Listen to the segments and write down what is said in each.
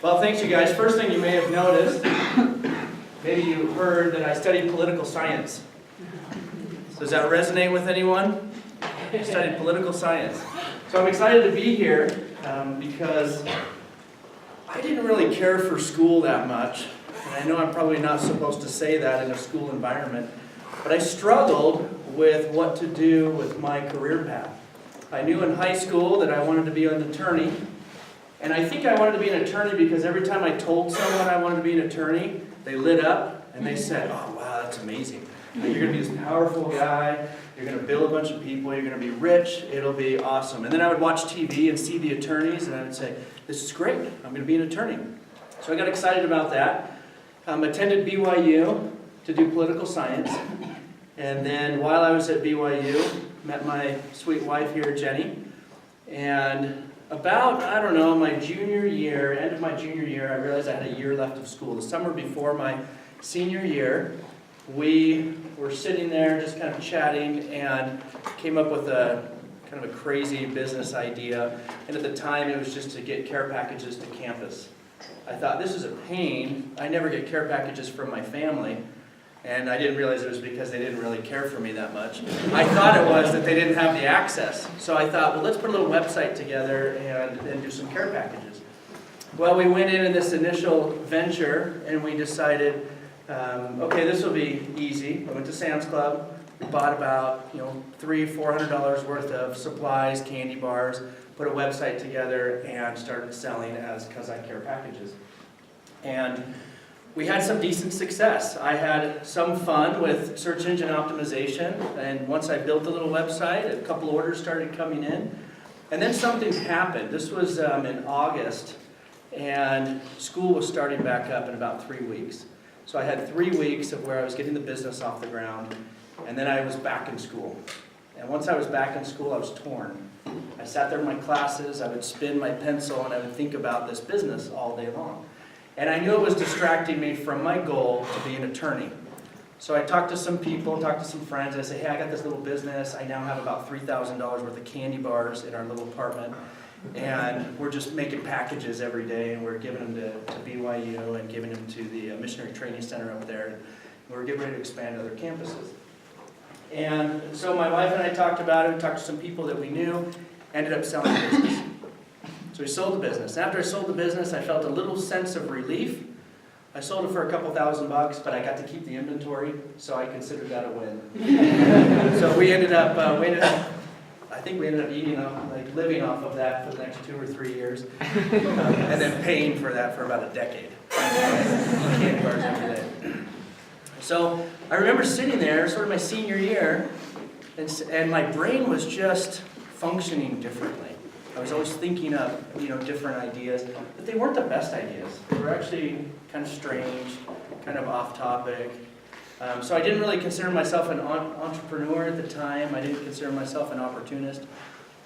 Well, thanks you guys. First thing you may have noticed, maybe you heard that I studied political science. Does that resonate with anyone? I studied political science. So I'm excited to be here because I didn't really care for school that much. And I know I'm probably not supposed to say that in a school environment, but I struggled with what to do with my career path. I knew in high school that I wanted to be an attorney. And I think I wanted to be an attorney because every time I told someone I wanted to be an attorney, they lit up and they said, "Oh, wow, that's amazing. You're going to be this powerful guy. You're going to bill a bunch of people. You're going to be rich. It'll be awesome." And then I would watch TV and see the attorneys and I would say, "This is great. I'm going to be an attorney." So I got excited about that. Attended BYU to do political science. And then while I was at BYU, met my sweet wife here, Jenny. And about, I don't know, my junior year, end of my junior year, I realized I had a year left of school. The summer before my senior year, we were sitting there just kind of chatting and came up with a kind of a crazy business idea. And at the time, it was just to get care packages to campus. I thought, this is a pain. I never get care packages from my family. And I didn't realize it was because they didn't really care for me that much. I thought it was that they didn't have the access. So I thought, well, let's put a little website together and do some care packages. Well, we went in this initial venture and we decided, okay, this will be easy. I went to Sam's Club. We bought about $300-400 worth of supplies, candy bars, put a website together and started selling as Kazai Care packages. And we had some decent success. I had some fun with search engine optimization, and once I built a little website, a couple orders started coming in. And then something happened. This was in August, and school was starting back up in about 3 weeks. So I had 3 weeks of where I was getting the business off the ground, and then I was back in school. And once I was back in school, I was torn. I sat there in my classes, I would spin my pencil, and I would think about this business all day long. And I knew it was distracting me from my goal to be an attorney. So I talked to some people, talked to some friends. I said, hey, I got this little business. I now have about $3,000 worth of candy bars in our little apartment. And we're just making packages every day, and we're giving them to BYU and giving them to the Missionary Training Center up there. And we're getting ready to expand to other campuses. And so my wife and I talked about it. We talked to some people that we knew, ended up selling the business. So we sold the business. After I sold the business, I felt a little sense of relief. I sold it for a couple $1,000, but I got to keep the inventory, so I considered that a win. So we ended up I think we ended up eating living off of that for the next 2 or 3 years, and then paying for that for about a decade. Candy bars every day. So I remember sitting there, sort of my senior year, and my brain was just functioning differently. I was always thinking of, different ideas, but they weren't the best ideas. They were actually kind of strange, kind of off topic. So I didn't really consider myself an entrepreneur at the time. I didn't consider myself an opportunist.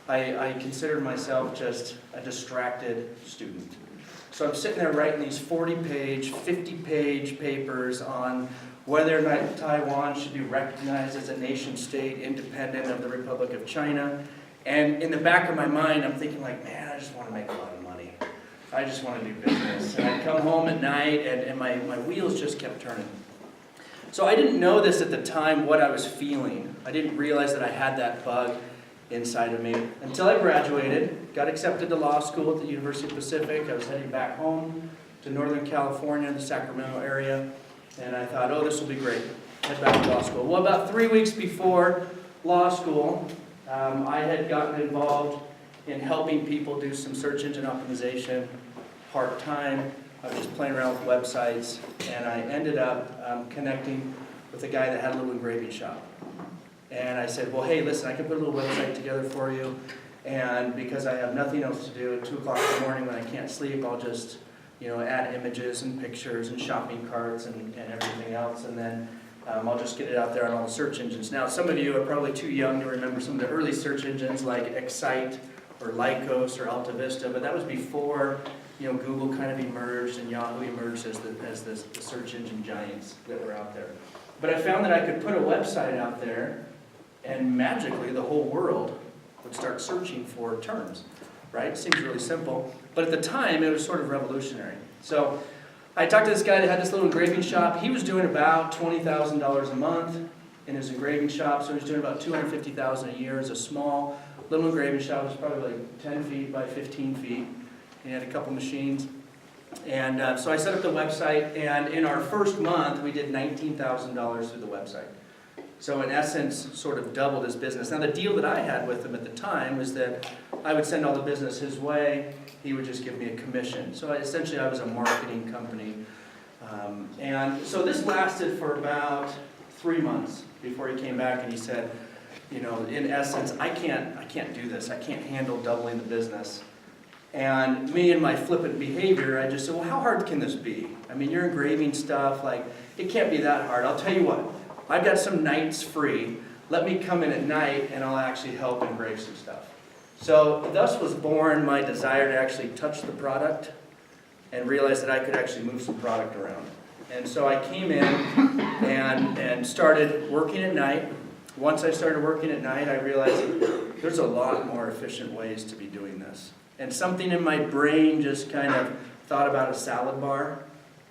I considered myself just a distracted student. So I'm sitting there writing these 40-page, 50-page papers on whether or not Taiwan should be recognized as a nation-state independent of the Republic of China. And in the back of my mind, I'm thinking man, I just want to make a lot of money. I just want to do business. And I'd come home at night, and my wheels just kept turning. So I didn't know this at the time, what I was feeling. I didn't realize that I had that bug inside of me until I graduated, got accepted to law school at the University of Pacific. I was heading back home to Northern California, the Sacramento area, and I thought, oh, this will be great. Head back to law school. Well, about 3 weeks before law school, I had gotten involved in helping people do some search engine optimization part-time. I was just playing around with websites, and I ended up connecting with a guy that had a little engraving shop. And I said, well, hey, listen, I can put a little website together for you, and because I have nothing else to do at 2 o'clock in the morning when I can't sleep, I'll just add images and pictures and shopping carts and everything else, and then I'll just get it out there on all the search engines. Now, some of you are probably too young to remember some of the early search engines like Excite or Lycos or Alta Vista, but that was before Google kind of emerged and Yahoo emerged as the search engine giants that were out there. But I found that I could put a website out there, and magically the whole world would start searching for terms. right? Seems really simple. But at the time, it was sort of revolutionary. So I talked to this guy that had this little engraving shop. He was doing about $20,000 a month in his engraving shop, so he was doing about $250,000 a year. It's a small little engraving shop. It was probably like 10 feet by 15 feet. And he had a couple machines. And so I set up the website, and in our first month, we did $19,000 through the website. So in essence, sort of doubled his business. Now the deal that I had with him at the time was that I would send all the business his way. He would just give me a commission. So essentially I was a marketing company. And so this lasted for about 3 months before he came back and he said, you know, in essence, I can't do this. I can't handle doubling the business. And me and my flippant behavior, I just said, well, how hard can this be? I mean, you're engraving stuff, like, it can't be that hard. I'll tell you what, I've got some nights free. Let me come in at night and I'll actually help engrave some stuff. So thus was born my desire to actually touch the product and realize that I could actually move some product around. And so I came in and started working at night. Once I started working at night, I realized there's a lot more efficient ways to be doing this. And something in my brain just kind of thought about a salad bar.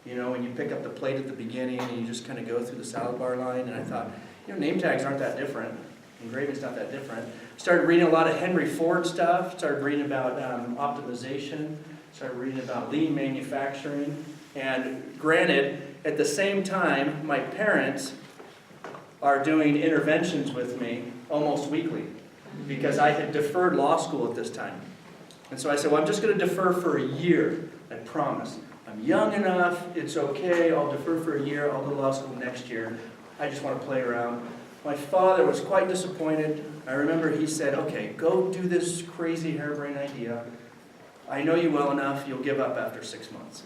You know, when you pick up the plate at the beginning and you just kind of go through the salad bar line. And I thought, you know, name tags aren't that different. Engraving's not that different. Started reading a lot of Henry Ford stuff. Started reading about optimization. Started reading about lean manufacturing. And granted, at the same time, my parents are doing interventions with me almost weekly because I had deferred law school at this time. And so I said, well, I'm just going to defer for a year. I promise. I'm young enough. It's okay. I'll defer for a year. I'll go to law school next year. I just want to play around. My father was quite disappointed. I remember he said, okay, go do this crazy harebrained idea. I know you well enough. You'll give up after 6 months.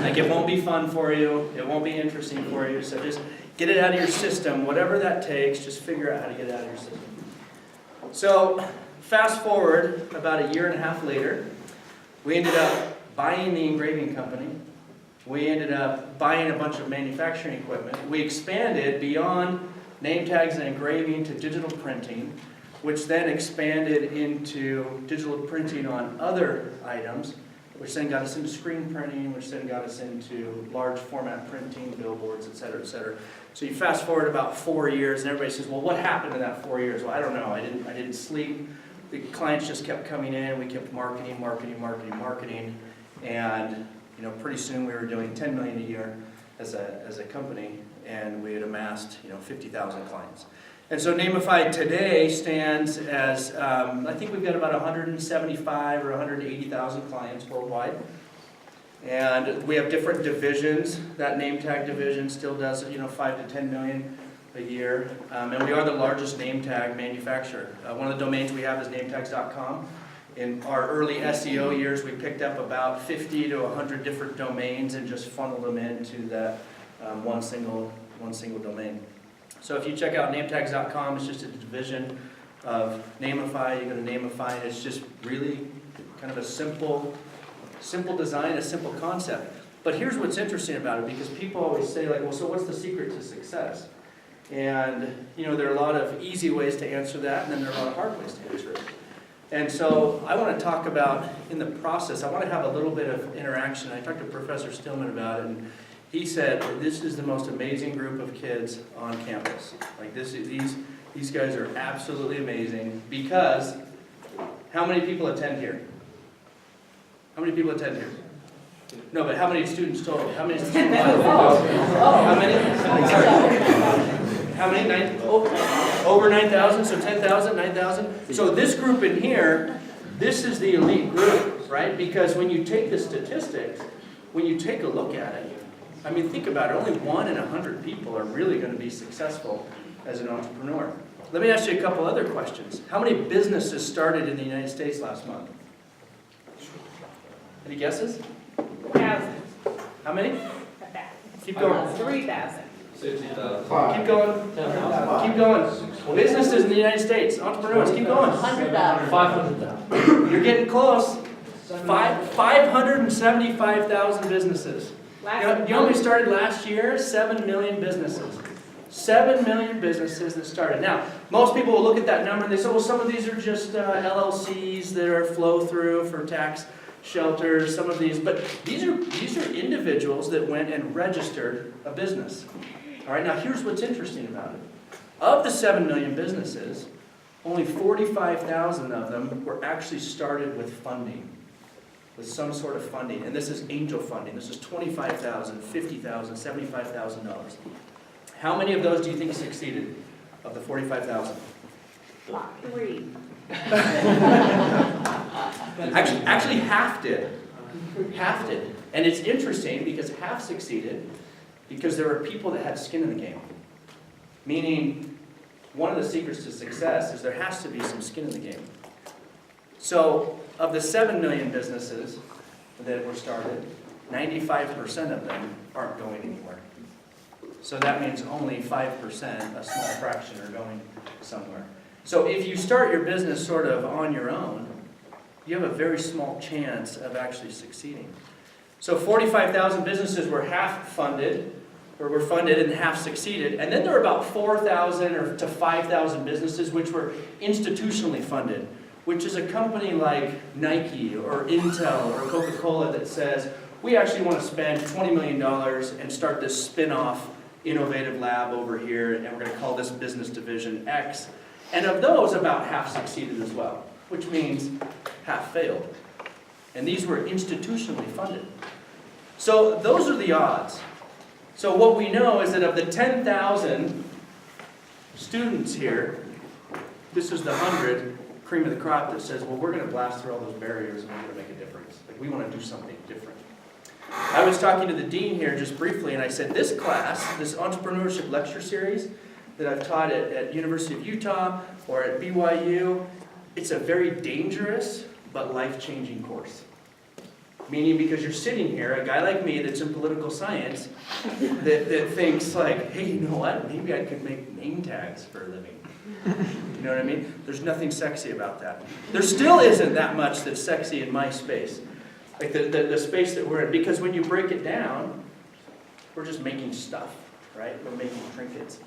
Like, it won't be fun for you. It won't be interesting for you. So just get it out of your system. Whatever that takes, just figure out how to get it out of your system. So fast forward about a year and a half later, we ended up buying the engraving company. We ended up buying a bunch of manufacturing equipment. We expanded beyond name tags and engraving to digital printing, which then expanded into digital printing on other items, which then got us into screen printing, which then got us into large format printing, billboards, et cetera, et cetera. So you fast forward about 4 years, and everybody says, well, what happened in that 4 years? Well, I don't know. I didn't sleep. The clients just kept coming in. We kept marketing, and you know, pretty soon we were doing $10 million a year as a company, and we had amassed 50,000 clients. And so Nameify today stands as I think we've got about 175 or 180,000 clients worldwide, and we have different divisions. That name tag division still does 5 to 10 million a year, and we are the largest name tag manufacturer. One of the domains we have is nametags.com. In our early SEO years, we picked up about 50 to 100 different domains and just funneled them into that one single domain. So if you check out nametags.com, it's just a division of Nameify. You go to Nameify, and it's just really kind of a simple design, a simple concept. But here's what's interesting about it, because people always say, like, well, so what's the secret to success? And there are a lot of easy ways to answer that, and then there are a lot of hard ways to answer it. And so I want to talk about, in the process, I want to have a little bit of interaction. I talked to Professor Stillman about it, and he said this is the most amazing group of kids on campus. Like these guys are absolutely amazing, because how many people attend here? How many people attend here? No, but how many students total? How many students? How many? How many? Over 9,000, so 10,000, 9,000. So this group in here, this is the elite group, right? Because when you take the statistics, when you take a look at it, I mean, think about it. Only 1 in 100 people are really going to be successful as an entrepreneur. Let me ask you a couple other questions. How many businesses started in the United States last month? Any guesses? 1,000. How many? 1,000. Keep going. 3,000. 60,000. Keep going. Keep going. Businesses in the United States, entrepreneurs, keep going. 100,000. 500,000. You're getting close. 575,000 businesses. You only started last year, 7 million businesses. 7 million businesses that started. Now, most people will look at that number and they say, well, some of these are just LLCs that are flow through for tax shelters, some of these, but these are individuals that went and registered a business. All right, now here's what's interesting about it. Of the 7 million businesses, only 45,000 of them were actually started with funding, with some sort of funding. And this is angel funding. This is $25,000, $50,000, $75,000. How many of those do you think succeeded of the 45,000? 3. Actually, half did. Half did. And it's interesting because half succeeded because there were people that had skin in the game. Meaning, one of the secrets to success is there has to be some skin in the game. So, of the 7 million businesses that were started, 95% of them aren't going anywhere. So that means only 5%, a small fraction, are going somewhere. So if you start your business sort of on your own, you have a very small chance of actually succeeding. So 45,000 businesses were half funded, or were funded and half succeeded. And then there were about 4,000 or to 5,000 businesses which were institutionally funded, which is a company like Nike or Intel or Coca-Cola that says, we actually want to spend $20 million and start this spin-off innovative lab over here, and we're going to call this business division X. And of those, about half succeeded as well, which means half failed. And these were institutionally funded. So those are the odds. So what we know is that of the 10,000 students here, this is the 100 cream of the crop that says, well, we're going to blast through all those barriers and we're going to make a difference. Like, we want to do something different. I was talking to the dean here just briefly, and I said, this class, this entrepreneurship lecture series that I've taught at University of Utah or at BYU, it's a very dangerous but life-changing course. Meaning, because you're sitting here, a guy like me that's in political science, that thinks like, hey, you know what? Maybe I could make name tags for a living. You know what I mean? There's nothing sexy about that. There still isn't that much that's sexy in my space. Like the space that we're in. Because when you break it down, we're just making stuff, right? We're making trinkets.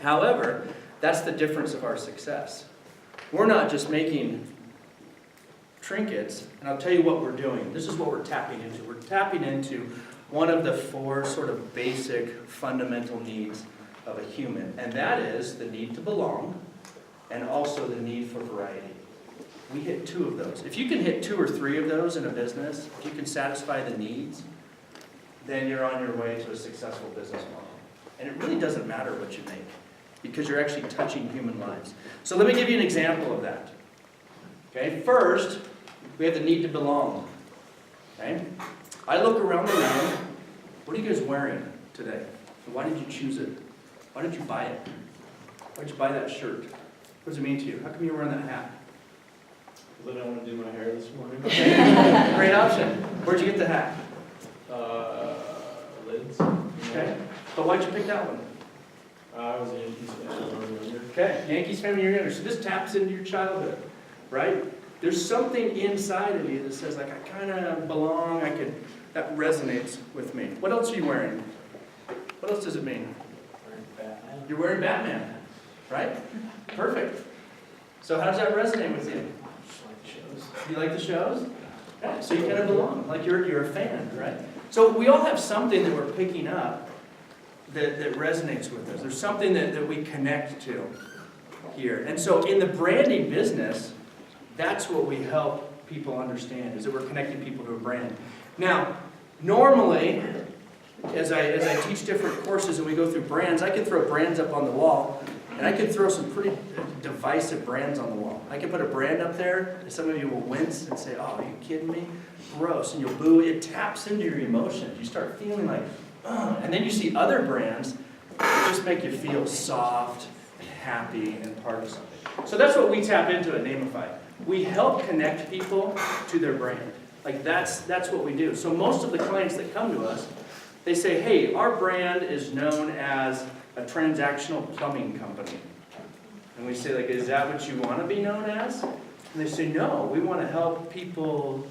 However, that's the difference of our success. We're not just making trinkets, and I'll tell you what we're doing. This is what we're tapping into. We're tapping into one of the 4 sort of basic fundamental needs of a human, and that is the need to belong and also the need for variety. We hit 2 of those. If you can hit 2 or 3 of those in a business, if you can satisfy the needs, then you're on your way to a successful business model. And it really doesn't matter what you make, because you're actually touching human lives. So let me give you an example of that. Okay, first, we have the need to belong. Okay? I look around the room. What are you guys wearing today? Why did you choose it? Why did you buy it? Why did you buy that shirt? What does it mean to you? How come you're wearing that hat? Because I don't want to do my hair this morning. Okay, great option. Where'd you get the hat? Lids. Okay, but why'd you pick that one? I was a Yankees fan when I was younger. Okay, Yankees fan when you're younger. So this taps into your childhood, right? There's something inside of you that says, like, I kind of belong. That resonates with me. What else are you wearing? What else does it mean? Batman. You're wearing Batman, right? Perfect. So how does that resonate with you? Just like the shows. You like the shows? Yeah, so you kind of belong, like you're a fan, right? So we all have something that we're picking up that resonates with us. There's something that we connect to here. And so in the branding business, that's what we help people understand, is that we're connecting people to a brand. Now, normally, as I teach different courses and we go through brands, I could throw brands up on the wall, and I could throw some pretty divisive brands on the wall. I could put a brand up there, and some of you will wince and say, oh, are you kidding me? Gross, and you'll boo. It taps into your emotions. You start feeling like, ugh. And then you see other brands that just make you feel soft and happy and part of something. So that's what we tap into at Nameify. We help connect people to their brand. Like that's what we do. So most of the clients that come to us, they say, hey, our brand is known as a transactional plumbing company. And we say, like, is that what you want to be known as? And they say, no, we want to help people,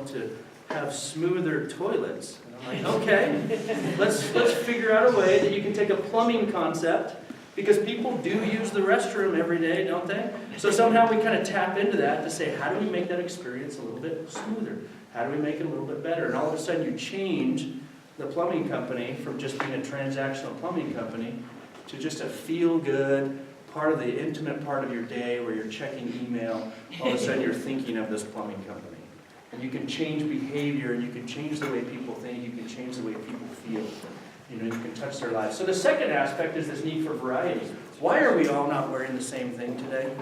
to have smoother toilets. And I'm like, okay, let's figure out a way that you can take a plumbing concept, because people do use the restroom every day, don't they? So somehow we kind of tap into that to say, how do we make that experience a little bit smoother? How do we make it a little bit better? And all of a sudden you change the plumbing company from just being a transactional plumbing company to just a feel-good, part of the intimate part of your day where you're checking email. All of a sudden you're thinking of this plumbing company. And you can change behavior, and you can change the way people think, you can change the way people feel. You can touch their lives. So the second aspect is this need for variety. Why are we all not wearing the same thing today?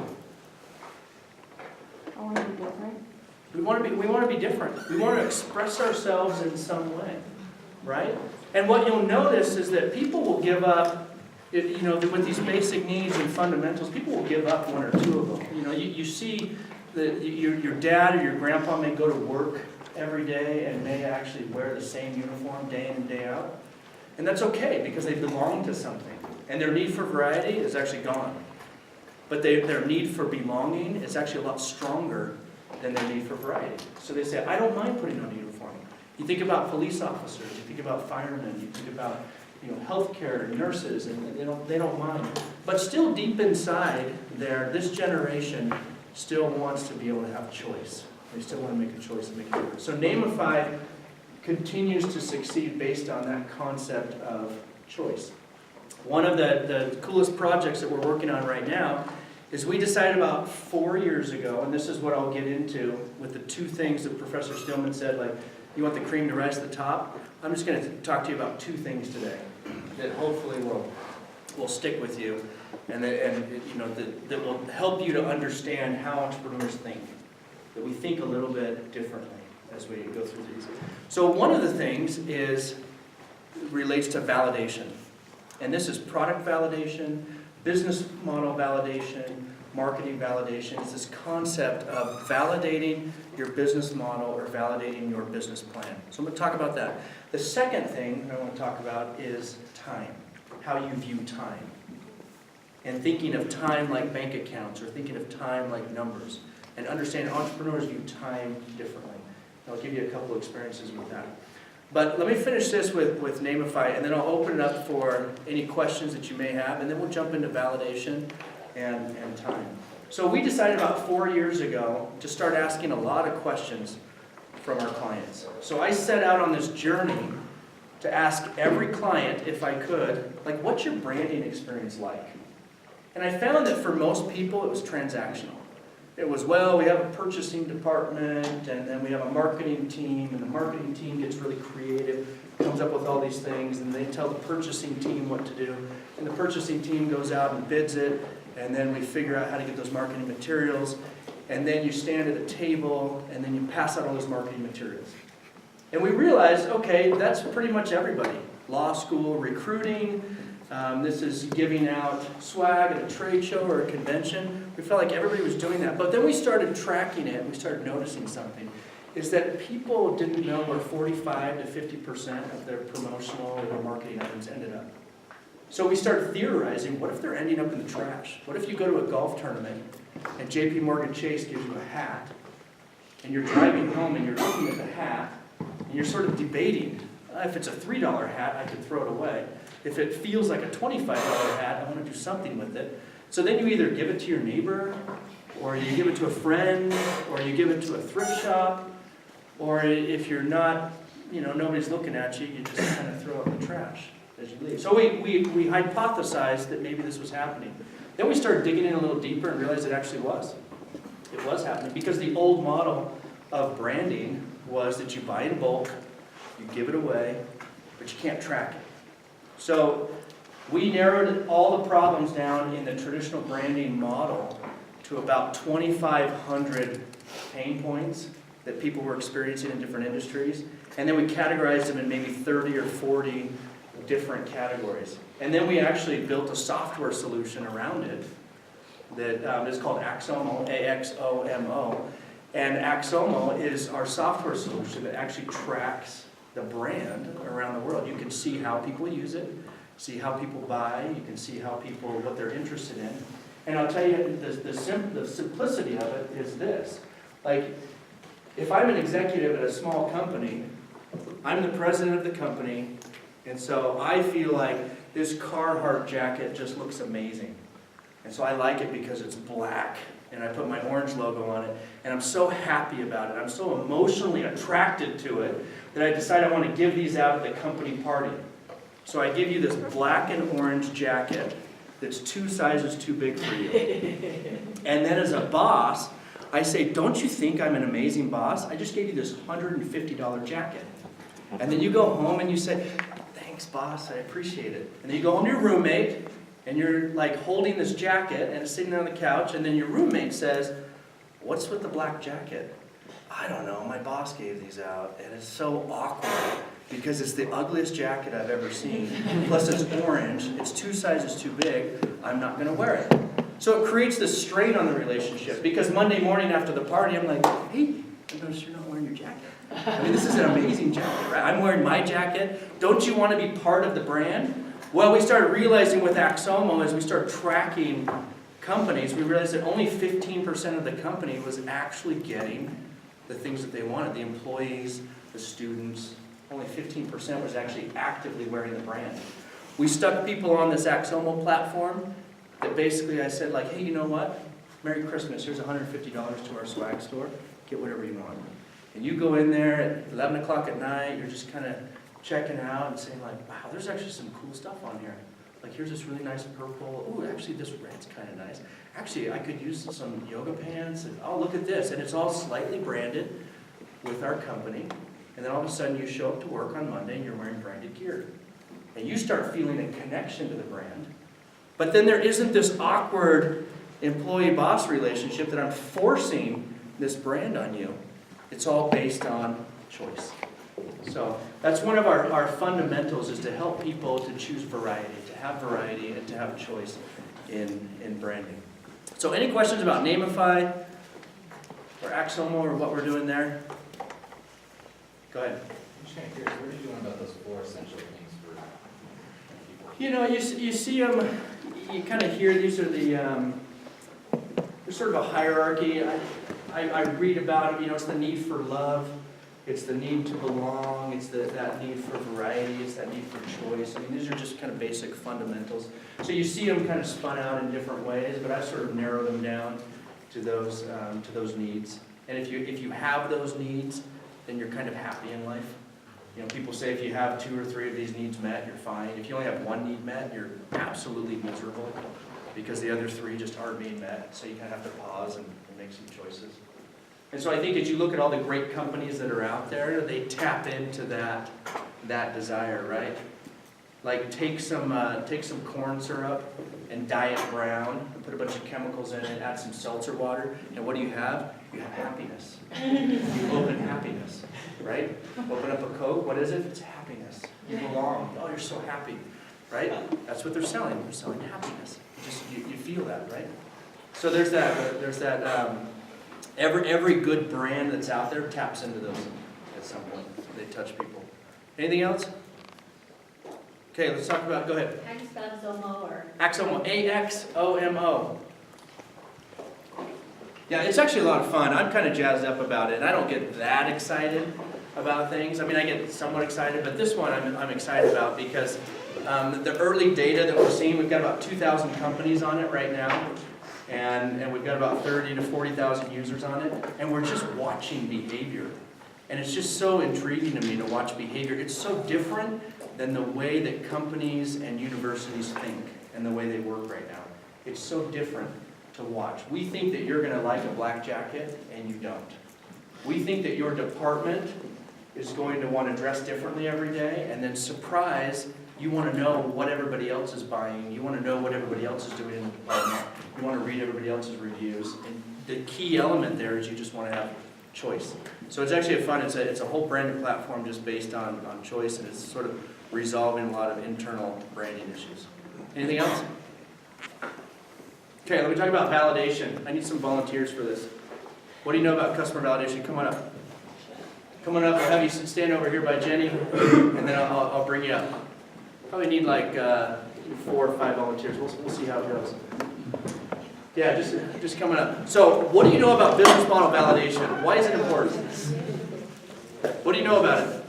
I want to be different. We want to be different. We want to express ourselves in some way, right? And what you'll notice is that people will give up, with these basic needs and fundamentals, people will give up one or two of them. You see that your dad or your grandpa may go to work every day and may actually wear the same uniform day in and day out. And that's okay, because they belong to something. And their need for variety is actually gone. But their need for belonging is actually a lot stronger than their need for variety. So they say, I don't mind putting on a uniform. You think about police officers, you think about firemen, you think about healthcare, nurses, and they don't mind. But still deep inside there, this generation still wants to be able to have choice. They still want to make a choice and make a difference. So Nameify continues to succeed based on that concept of choice. One of the coolest projects that we're working on right now is we decided about 4 years ago, and this is what I'll get into with the two things that Professor Stillman said, like, you want the cream to rise to the top? I'm just going to talk to you about two things today that hopefully will stick with you and that will help you to understand how entrepreneurs think, that we think a little bit differently as we go through these. So one of the things relates to validation. And this is product validation, business model validation, marketing validation. It's this concept of validating your business model or validating your business plan. So I'm going to talk about that. The second thing I want to talk about is time, how you view time. And thinking of time like bank accounts, or thinking of time like numbers. And understand entrepreneurs view time differently. I'll give you a couple of experiences with that. But let me finish this with Nameify, and then I'll open it up for any questions that you may have, and then we'll jump into validation and time. So we decided about 4 years ago to start asking a lot of questions from our clients. So I set out on this journey to ask every client, if I could, like, what's your branding experience like? And I found that for most people it was transactional. It was, well, we have a purchasing department, and then we have a marketing team, and the marketing team gets really creative, comes up with all these things, and they tell the purchasing team what to do, and the purchasing team goes out and bids it, and then we figure out how to get those marketing materials, and then you stand at a table, and then you pass out all those marketing materials. And we realized, okay, that's pretty much everybody. Law school, recruiting, this is giving out swag at a trade show or a convention. We felt like everybody was doing that. But then we started tracking it, and we started noticing something, is that people didn't know where 45 to 50% of their promotional or their marketing items ended up. So we started theorizing, what if they're ending up in the trash? What if you go to a golf tournament, and JP Morgan Chase gives you a hat, and you're driving home and you're looking at the hat, and you're sort of debating, if it's a $3 hat, I could throw it away. If it feels like a $25 hat, I want to do something with it. So then you either give it to your neighbor, or you give it to a friend, or you give it to a thrift shop, or if you're not, nobody's looking at you, you just kind of throw it in the trash as you leave. So we hypothesized that maybe this was happening. Then we started digging in a little deeper and realized it actually was. It was happening, because the old model of branding was that you buy in bulk, you give it away, but you can't track it. So we narrowed all the problems down in the traditional branding model to about 2,500 pain points that people were experiencing in different industries. And then we categorized them in maybe 30 or 40 different categories. And then we actually built a software solution around it that is called Axomo, A-X-O-M-O. And Axomo is our software solution that actually tracks the brand around the world. You can see how people use it, see how people buy, you can see how people, what they're interested in. And I'll tell you, the simplicity of it is this. Like, if I'm an executive at a small company, I'm the president of the company, and so I feel like this Carhartt jacket just looks amazing. And so I like it because it's black, and I put my orange logo on it, and I'm so happy about it. I'm so emotionally attracted to it that I decide I want to give these out at the company party. So I give you this black and orange jacket that's 2 sizes too big for you. And then as a boss, I say, don't you think I'm an amazing boss? I just gave you this $150 jacket. And then you go home and you say, thanks boss, I appreciate it. And then you go home to your roommate, and you're like holding this jacket and it's sitting on the couch, and then your roommate says, what's with the black jacket? I don't know, my boss gave these out, and it's so awkward because it's the ugliest jacket I've ever seen. Plus it's orange, it's 2 sizes too big, I'm not gonna wear it. So it creates this strain on the relationship, because Monday morning after the party, I'm like, hey, I noticed you're not wearing your jacket. I mean, this is an amazing jacket, right? I'm wearing my jacket. Don't you want to be part of the brand? Well, we started realizing with Axomo, as we started tracking companies, we realized that only 15% of the company was actually getting the things that they wanted. The employees, the students, only 15% was actually actively wearing the brand. We stuck people on this Axomo platform that basically I said like, hey, you know what? Merry Christmas, here's $150 to our swag store. Get whatever you want. And you go in there at 11 o'clock at night, you're just kind of checking out and saying like, wow, there's actually some cool stuff on here. Like here's this really nice purple. Ooh, actually this red's kind of nice. Actually, I could use some yoga pants. And oh, look at this. And it's all slightly branded with our company. And then all of a sudden you show up to work on Monday and you're wearing branded gear. And you start feeling a connection to the brand. But then there isn't this awkward employee-boss relationship that I'm forcing this brand on you. It's all based on choice. So that's one of our fundamentals, is to help people to choose variety, to have variety and to have choice in branding. So any questions about Nameify or Axomo or what we're doing there? Go ahead. I'm just kind of curious, what are you doing about those 4 essential things for people? You know, you see them, you kind of hear these are there's sort of a hierarchy. I read about them, you know, it's the need for love, it's the need to belong, it's that need for variety, it's that need for choice. I mean, these are just kind of basic fundamentals. So you see them kind of spun out in different ways, but I've sort of narrowed them down to those needs. And if you have those needs, then you're kind of happy in life. You know, people say if you have 2 or 3 of these needs met, you're fine. If you only have 1 need met, you're absolutely miserable because the other 3 just aren't being met. So you kind of have to pause and make some choices. And so I think as you look at all the great companies that are out there, they tap into that desire, right? Like take some corn syrup and dye it brown and put a bunch of chemicals in it, add some seltzer water, and what do you have? You have happiness. You open happiness, right? Open up a Coke, what is it? It's happiness. You belong. Oh, you're so happy, right? That's what they're selling. They're selling happiness. You feel that, right? So there's that. Every good brand that's out there taps into those at some point. They touch people. Anything else? Okay, let's talk about, go ahead. Axomo or? Axomo, A-X-O-M-O. Yeah, it's actually a lot of fun. I'm kind of jazzed up about it. I don't get that excited about things. I mean, I get somewhat excited, but this one I'm excited about because the early data that we're seeing, we've got about 2,000 companies on it right now. And we've got about 30 to 40,000 users on it, and we're just watching behavior. And it's just so intriguing to me to watch behavior. It's so different than the way that companies and universities think and the way they work right now. It's so different to watch. We think that you're going to like a black jacket, and you don't. We think that your department is going to want to dress differently every day, and then surprise, you want to know what everybody else is buying. You want to know what everybody else is doing in the department. You want to read everybody else's reviews. And the key element there is you just want to have choice. So it's actually it's a whole branded platform just based on choice, and it's sort of resolving a lot of internal branding issues. Anything else? Okay, let me talk about validation. I need some volunteers for this. What do you know about customer validation? Come on up. Come on up. I'll have you stand over here by Jenny, and then I'll bring you up. Probably need like 4 or 5 volunteers. We'll see how it goes. Yeah, just coming up. So, what do you know about business model validation? Why is it important? What do you know about it?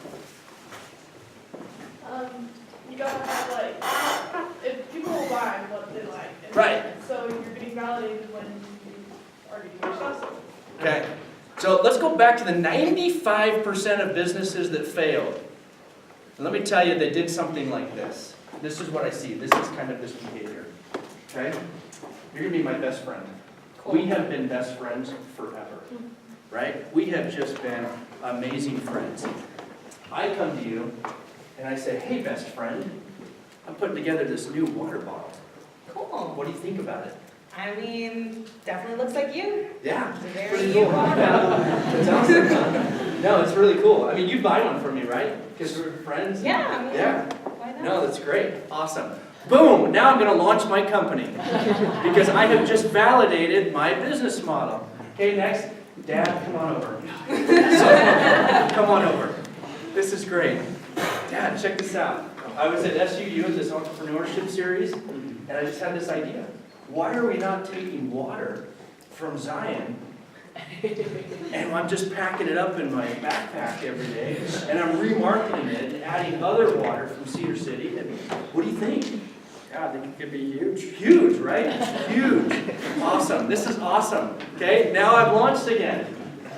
gotta have like, if people will buy what they like. And Right. So you're getting validated when you are getting your stuff sold. Okay, so let's go back to the 95% of businesses that failed. And let me tell you, they did something like this. This is what I see. This is kind of this behavior. Okay? You're going to be my best friend. We have been best friends forever. Right? We have just been amazing friends. I come to you and I say, hey, best friend, I'm putting together this new water bottle. Cool. What do you think about it? I mean, definitely looks like you. Yeah. It's a very Pretty you cool. bottle. It's awesome. No, it's really cool. I mean, you buy one from me, right? Because we're friends. Yeah, I mean, Yeah. why not? No, that's great. Awesome. Boom! Now I'm going to launch my company because I have just validated my business model. Okay, next, Dad, come on over. So, come on over. This is great. Dad, check this out. I was at SUU at this entrepreneurship series, and I just had this idea. Why are we not taking water from Zion and I'm just packing it up in my backpack every day and I'm remarketing it and adding other water from Cedar City? And what do you think? God, I think it could be huge. Huge, right? Huge. Awesome. This is awesome. Okay, now I've launched again.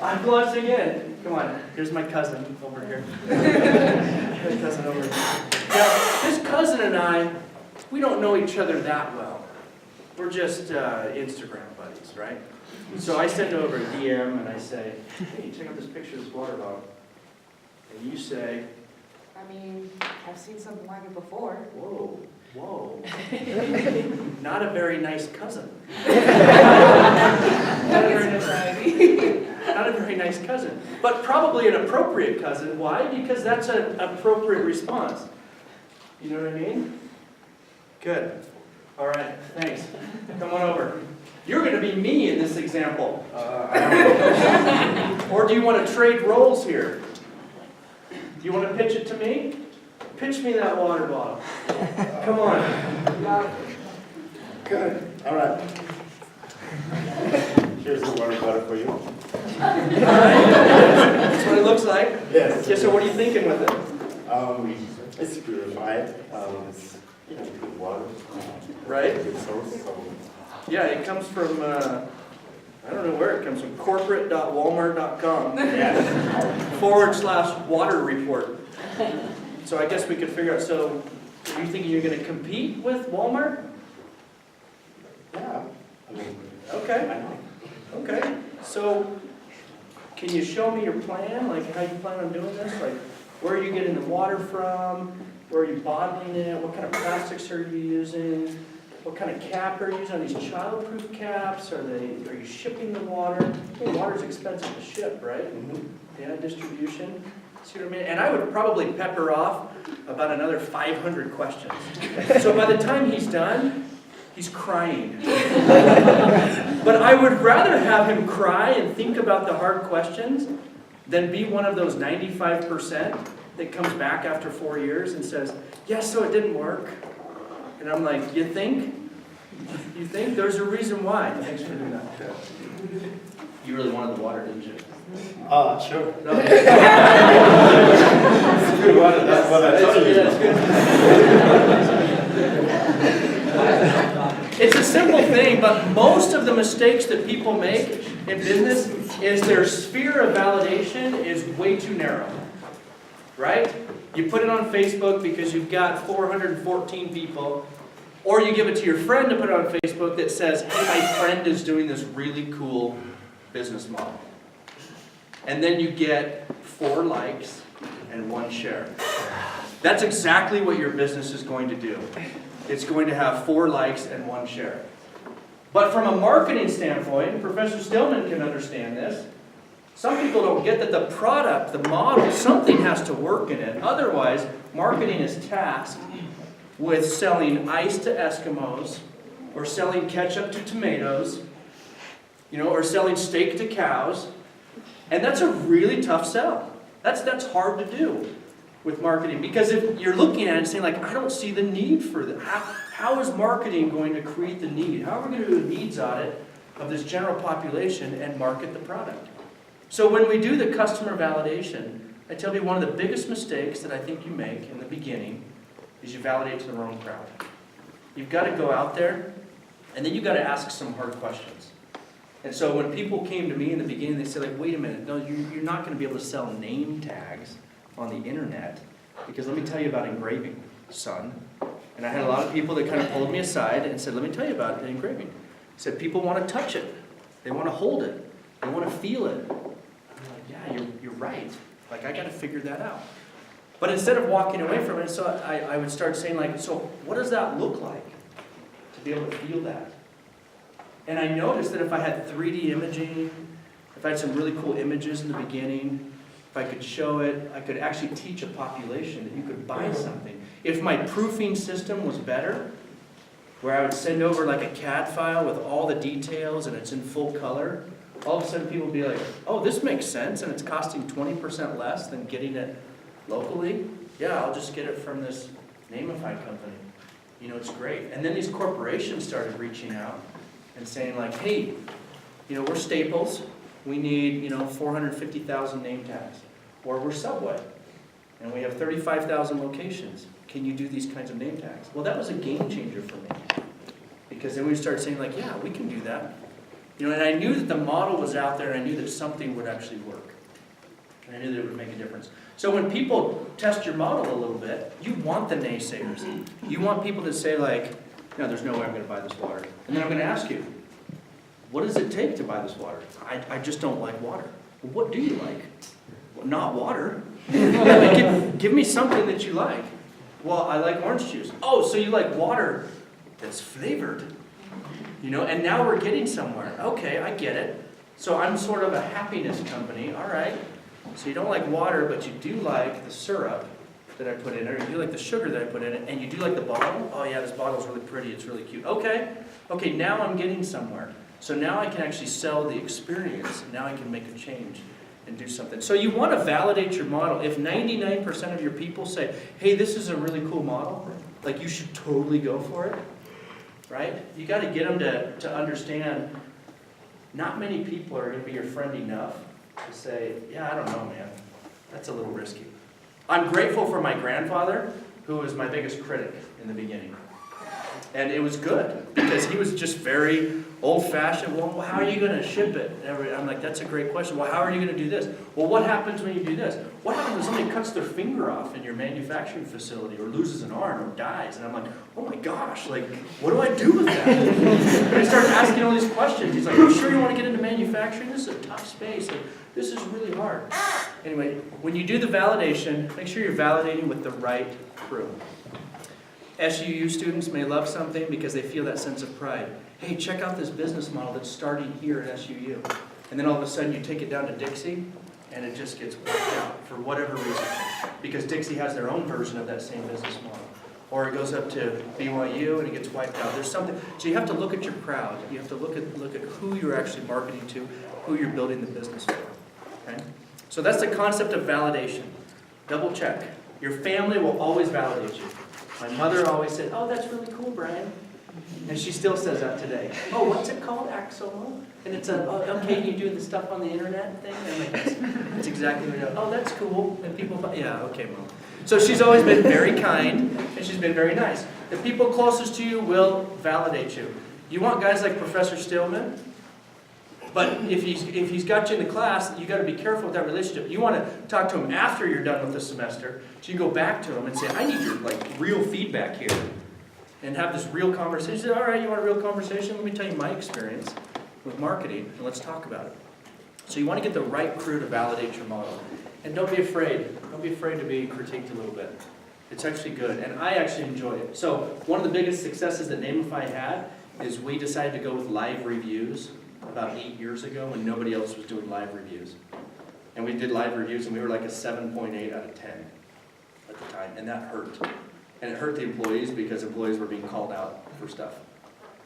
I've launched again. Come on, here's my cousin over here. My cousin over here. Now, this cousin and I, we don't know each other that well. We're just Instagram buddies, right? So I send over a DM and I say, hey, check out this picture of this water bottle. And you say, I mean, I've seen something like it before. whoa, whoa. Not a very nice cousin. Not a very nice cousin. But probably an appropriate cousin. Why? Because that's an appropriate response. You know what I mean? Good. All right, thanks. Come on over. You're going to be me in this example. Or do you want to trade roles here? Do you want to pitch it to me? Pitch me that water bottle. Come on. Good. All right. Here's the water bottle for you. All right. That's what it looks like. Yes. Yeah, so what are you thinking with it? It's purified. It's good water. Right? Good source. So Yeah, it comes from, I don't know where it comes from, corporate.walmart.com /water report. So I guess we could figure out, so are you thinking you're going to compete with Walmart? yeah. I mean, Okay, I know. okay. So can you show me your plan, like how you plan on doing this? Like where are you getting the water from? Where are you bottling it? What kind of plastics are you using? What kind of cap are you using? Are these child-proof caps? Are you shipping the water? Water's expensive to ship, right? Yeah, distribution. See what I mean? And I would probably pepper off about another 500 questions. So by the time he's done, he's crying. But I would rather have him cry and think about the hard questions than be one of those 95% that comes back after 4 years and says, yes, so it didn't work. And I'm like, you think? You think? There's a reason why. Thanks for doing that. You really wanted the water, didn't you? Sure. No. It's good water. That's what I told you. It's a simple thing, but most of the mistakes that people make in business is their sphere of validation is way too narrow. Right? You put it on Facebook because you've got 414 people, or you give it to your friend to put it on Facebook that says, hey, my friend is doing this really cool business model. And then you get 4 likes and 1 share. That's exactly what your business is going to do. It's going to have 4 likes and 1 share. But from a marketing standpoint, Professor Stillman can understand this. Some people don't get that the product, the model, something has to work in it. Otherwise, marketing is tasked with selling ice to Eskimos, or selling ketchup to tomatoes, or selling steak to cows. And that's a really tough sell. That's hard to do with marketing. Because if you're looking at it and saying, like, I don't see the need for that. How is marketing going to create the need? How are we going to do a needs audit of this general population and market the product? So when we do the customer validation, I tell you one of the biggest mistakes that I think you make in the beginning is you validate to the wrong crowd. You've got to go out there, and then you've got to ask some hard questions. And so when people came to me in the beginning, they said, like, wait a minute, no, you're not going to be able to sell name tags on the internet, because let me tell you about engraving, son. And I had a lot of people that kind of pulled me aside and said, let me tell you about engraving. Said people want to touch it, they want to hold it, they want to feel it. I'm like, yeah, you're right. Like, I got to figure that out. But instead of walking away from it, so I would start saying, like, so what does that look like to be able to feel that? And I noticed that if I had 3D imaging, if I had some really cool images in the beginning, if I could show it, I could actually teach a population that you could buy something. If my proofing system was better, where I would send over like a CAD file with all the details and it's in full color, all of a sudden people would be like, oh, this makes sense, and it's costing 20% less than getting it locally. Yeah, I'll just get it from this Nameify company. You know, it's great. And then these corporations started reaching out and saying like, hey, you know, we're Staples. We need, you know, 450,000 name tags. Or we're Subway, and we have 35,000 locations. Can you do these kinds of name tags? Well, that was a game changer for me. Because then we started saying like, yeah, we can do that. You know, and I knew that the model was out there, and I knew that something would actually work. And I knew that it would make a difference. So when people test your model a little bit, you want the naysayers. You want people to say like, no, there's no way I'm going to buy this water. And then I'm going to ask you, what does it take to buy this water? I just don't like water. Well, what do you like? Well, not water. Give me something that you like. Well, I like orange juice. Oh, so you like water that's flavored. You know, and now we're getting somewhere. Okay, I get it. So I'm sort of a happiness company. All right. So you don't like water, but you do like the syrup that I put in it, or you do like the sugar that I put in it, and you do like the bottle. Oh yeah, this bottle's really pretty. It's really cute. Okay. Okay, now I'm getting somewhere. So now I can actually sell the experience. Now I can make a change and do something. So you want to validate your model. If 99% of your people say, hey, this is a really cool model, like you should totally go for it, right? You got to get them to understand not many people are going to be your friend enough to say, yeah, I don't know, man. That's a little risky. I'm grateful for my grandfather, who was my biggest critic in the beginning. And it was good, because he was just very old-fashioned. Well, how are you going to ship it? I'm like, that's a great question. Well, how are you going to do this? Well, what happens when you do this? What happens when somebody cuts their finger off in your manufacturing facility, or loses an arm, or dies? And I'm like, oh my gosh, like, what do I do with that? And I started asking all these questions. He's like, are you sure you want to get into manufacturing? This is a tough space. Like, this is really hard. Anyway, when you do the validation, make sure you're validating with the right crew. SUU students may love something because they feel that sense of pride. Hey, check out this business model that's starting here at SUU. And then all of a sudden you take it down to Dixie, and it just gets wiped out for whatever reason. Because Dixie has their own version of that same business model. Or it goes up to BYU and it gets wiped out. There's something. So you have to look at your crowd. You have to look at who you're actually marketing to, who you're building the business for. Okay? So that's the concept of validation. Double check. Your family will always validate you. My mother always said, oh, that's really cool, Brian. And she still says that today. Oh, what's it called? Axolo? And it's okay, you do the stuff on the internet thing? And I'm like, that's exactly what it is. Oh, that's cool. And people, yeah, okay, Mom. So she's always been very kind, and she's been very nice. The people closest to you will validate you. You want guys like Professor Stillman, but if he's got you in the class, you got to be careful with that relationship. You want to talk to him after you're done with the semester, so you go back to him and say, I need your real feedback here, and have this real conversation. Say, all right, you want a real conversation? Let me tell you my experience with marketing, and let's talk about it. So you want to get the right crew to validate your model, and don't be afraid. Don't be afraid to be critiqued a little bit. It's actually good, and I actually enjoy it. So one of the biggest successes that Nameify had is we decided to go with live reviews about 8 years ago when nobody else was doing live reviews. And we did live reviews, and we were like a 7.8 out of 10 at the time, and that hurt. And it hurt the employees because employees were being called out for stuff.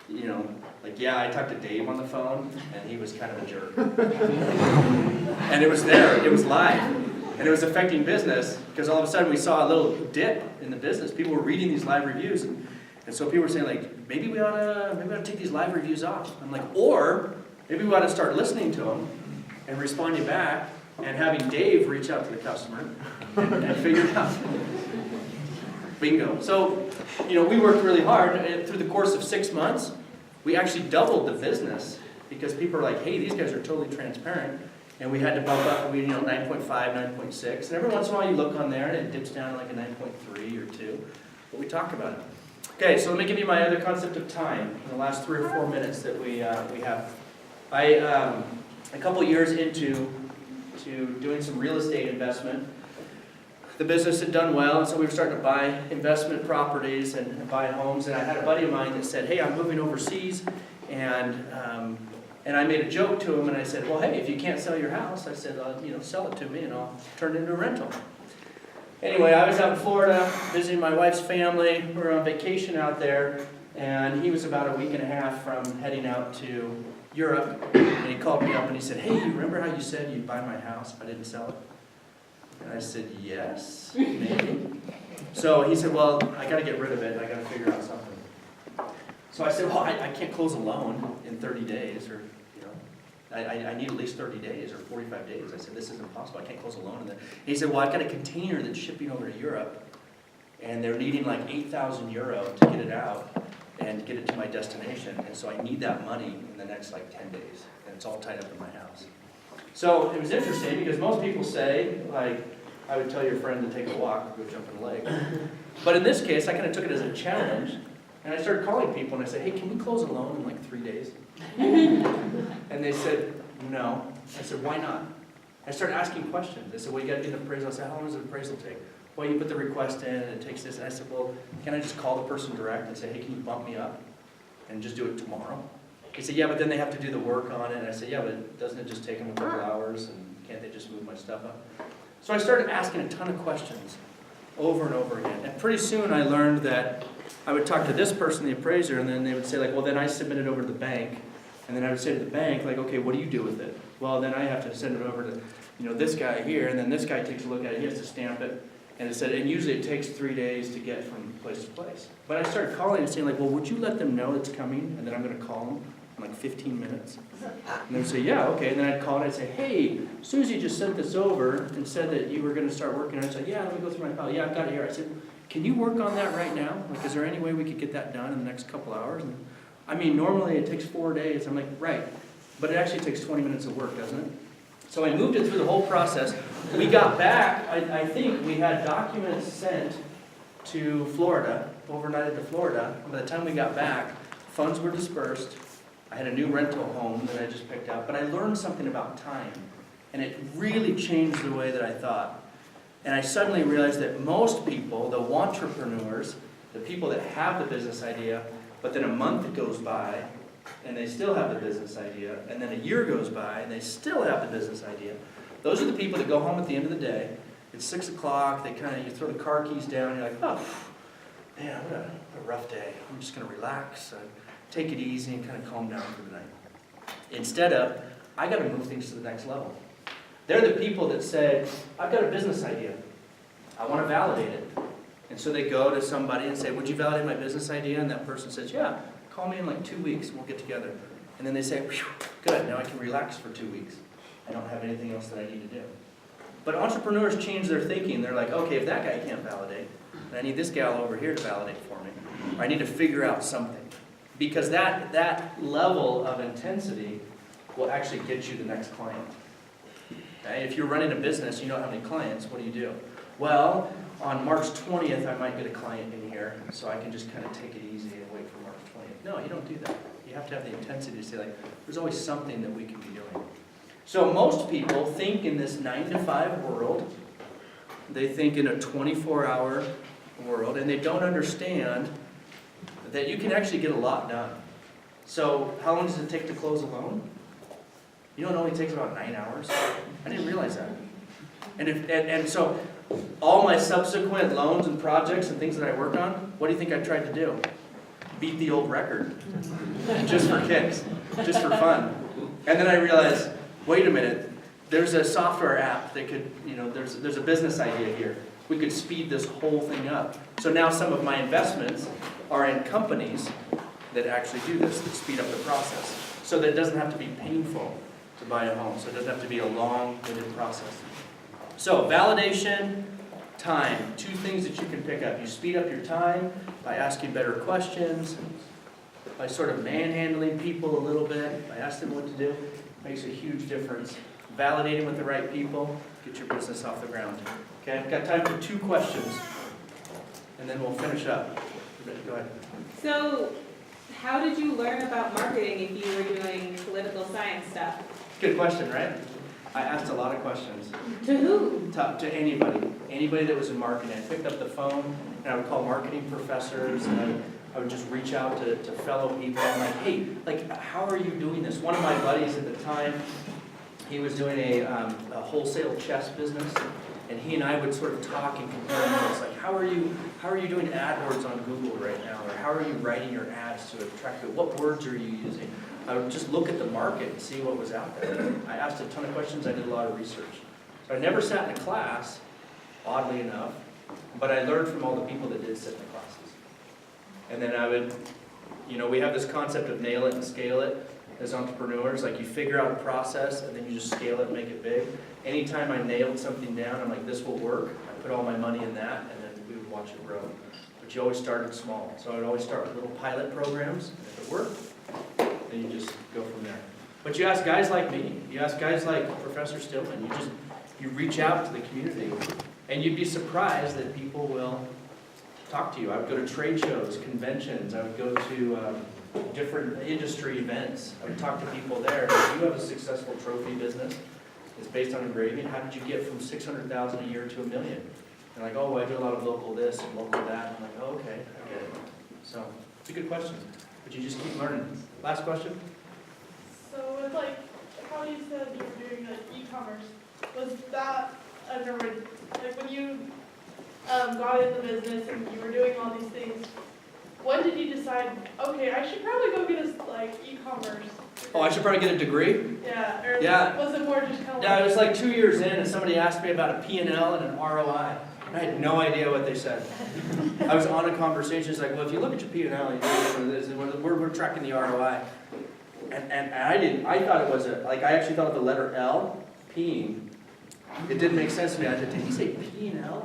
You know, like, yeah, I talked to Dave on the phone, and he was kind of a jerk. And it was there, it was live. And it was affecting business, because all of a sudden we saw a little dip in the business. People were reading these live reviews, and so people were saying, like, maybe we ought to take these live reviews off. I'm like, or maybe we ought to start listening to them and responding back and having Dave reach out to the customer and figure it out. Bingo. So, we worked really hard, and through the course of 6 months, we actually doubled the business, because people are like, hey, these guys are totally transparent, and we had to bump up, 9.5, 9.6, and every once in a while you look on there, and it dips down to like a 9.3 or 2, but we talk about it. Okay, so let me give you my other concept of time in the last 3 or 4 minutes that we have. A couple years into doing some real estate investment, the business had done well, and so we were starting to buy investment properties and buy homes. And I had a buddy of mine that said, "Hey, I'm moving overseas," and I made a joke to him, and I said, "Well, hey, if you can't sell your house," I said, "sell it to me, and I'll turn it into a rental." Anyway, I was out in Florida visiting my wife's family. We were on vacation out there, and he was about a week and a half from heading out to Europe, and he called me up and he said, "Hey, you remember how you said you'd buy my house if I didn't sell it?" And I said, "Yes, maybe." So he said, "Well, I got to get rid of it, and I got to figure out something." So I said, "Well, I can't close a loan in 30 days, or, I need at least 30 days or 45 days. I said, "This isn't possible. I can't close a loan." And he said, "Well, I've got a container that's shipping over to Europe, and they're needing like 8,000 euro to get it out and get it to my destination. And so I need that money in the next like 10 days. And it's all tied up in my house." So it was interesting, because most people say, like, I would tell your friend to take a walk or go jump in a lake. But in this case, I kind of took it as a challenge. And I started calling people and I said, "Hey, can we close a loan in like 3 days?" And they said, "No." I said, "Why not?" I started asking questions. They said, "Well, you got to do an appraisal." I said, "How long does an appraisal take?" "Well, you put the request in and it takes this." And I said, "Well, can I just call the person direct and say, hey, can you bump me up and just do it tomorrow?" He said, "Yeah, but then they have to do the work on it." And I said, "Yeah, but doesn't it just take them a couple hours, and can't they just move my stuff up?" So I started asking a ton of questions over and over again. And pretty soon I learned that I would talk to this person, the appraiser, and then they would say, like, "Well, then I submit it over to the bank." And then I would say to the bank, like, "Okay, what do you do with it?" "Well, then I have to send it over to, this guy here, and then this guy takes a look at it, he has to stamp it." And it said, and usually it takes 3 days to get from place to place. But I started calling and saying, like, "Well, would you let them know it's coming, and then I'm going to call them in like 15 minutes?" And they would say, "Yeah, okay." And then I'd call and I'd say, "Hey, Susie just sent this over and said that you were going to start working." And I'd say, "Yeah, let me go through my file. Yeah, I've got it here." I said, "Can you work on that right now? Like, is there any way we could get that done in the next couple hours?" And, normally it takes 4 days. I'm like, "Right. But it actually takes 20 minutes of work, doesn't it?" So I moved it through the whole process. We got back, I think we had documents sent to Florida, overnighted to Florida. By the time we got back, funds were dispersed. I had a new rental home that I just picked up. But I learned something about time. And it really changed the way that I thought. And I suddenly realized that most people, the entrepreneurs, the people that have the business idea, but then a month goes by, and they still have the business idea, and then a year goes by, and they still have the business idea. Those are the people that go home at the end of the day. It's 6 o'clock, you throw the car keys down, and you're like, "Oh, man, what a rough day. I'm just going to relax, take it easy, and kind of calm down for the night." Instead of, I got to move things to the next level. They're the people that say, "I've got a business idea. I want to validate it." And so they go to somebody and say, "Would you validate my business idea?" And that person says, "Yeah. Call me in like 2 weeks, we'll get together." And then they say, "Phew, good, now I can relax for 2 weeks. I don't have anything else that I need to do." But entrepreneurs change their thinking. They're like, "Okay, if that guy can't validate, then I need this gal over here to validate for me. Or I need to figure out something." Because that level of intensity will actually get you the next client. Okay? If you're running a business, you don't have any clients, what do? "Well, on March 20th, I might get a client in here, so I can just kind of take it easy and wait for March 20th. No, you don't do that. You have to have the intensity to say, like, there's always something that we can be doing. So most people think in this 9 to 5 world. They think in a 24-hour world, and they don't understand that you can actually get a lot done. So how long does it take to close a loan? You know, it only takes about 9 hours. I didn't realize that. And so all my subsequent loans and projects and things that I worked on, what do you think I tried to do? Beat the old record. Just for kicks. Just for fun. And then I realized, wait a minute, there's a software app that could, there's a business idea here. We could speed this whole thing up. So now some of my investments are in companies that actually do this, that speed up the process. So that it doesn't have to be painful to buy a home. So it doesn't have to be a long-winded process. So validation, Time, 2 things that you can pick up. You speed up your time by asking better questions, by sort of manhandling people a little bit, by asking them what to do. Makes a huge difference. Validating with the right people, get your business off the ground. Okay, I've got time for 2 questions, and then we'll finish up. Go ahead. So, how did you learn about marketing if you were doing political science stuff? Good question, right? I asked a lot of questions. To who? To anybody that was in marketing. I picked up the phone and I would call marketing professors, and I would just reach out to fellow people. I'm like, hey, like, how are you doing this? One of my buddies at the time, he was doing a wholesale chess business, and he and I would sort of talk and compare notes, like, how are you doing AdWords on Google right now, or how are you writing your ads to attract people? What words are you using? I would just look at the market and see what was out there. I asked a ton of questions. I did a lot of research. So I never sat in a class, oddly enough, but I learned from all the people that did sit in the classes. And then I would, we have this concept of nail it and scale it as entrepreneurs. Like, you figure out a process and then you just scale it and make it big. Anytime I nailed something down, I'm like, this will work. I put all my money in that, and then we would watch it grow. But you always started small. So I would always start with little pilot programs, and if it worked, then you just go from there. But you ask guys like me, you ask guys like Professor Stillman, you reach out to the community, and you'd be surprised that people will talk to you. I would go to trade shows, conventions, I would go to different industry events. I would talk to people there. If you have a successful trophy business, it's based on engraving. How did you get from $600,000 a year to $1 million? They're like, oh, I do a lot of local this and local that. I'm like, oh, okay, I get it. So it's a good question, but you just keep learning. Last question? So with like, how you said you were doing like e-commerce, was that, I've never, like when you got in the business and you were doing all these things, when did you decide, okay, I should probably go get a like e-commerce? Oh, I should probably get a degree? Yeah, or Yeah. was it more just kind of Yeah, it like? was like 2 years in, and somebody asked me about a P&L and an ROI. And I had no idea what they said. I was on a conversation, it's like, well, if you look at your P&L, you know this, and we're tracking the ROI. And I thought it was I actually thought of the letter L, peeing. It didn't make sense to me. I said, did he say P&L?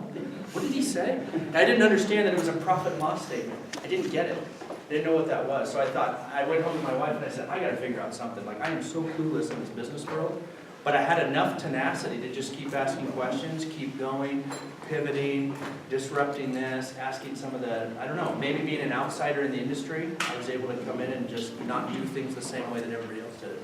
What did he say? And I didn't understand that it was a profit and loss statement. I didn't get it. I didn't know what that was. So I went home to my wife and I said, I got to figure out something. Like, I am so clueless in this business world. But I had enough tenacity to just keep asking questions, keep going, pivoting, disrupting this, asking some of the, I don't know, maybe being an outsider in the industry, I was able to come in and just not do things the same way that everybody else did it.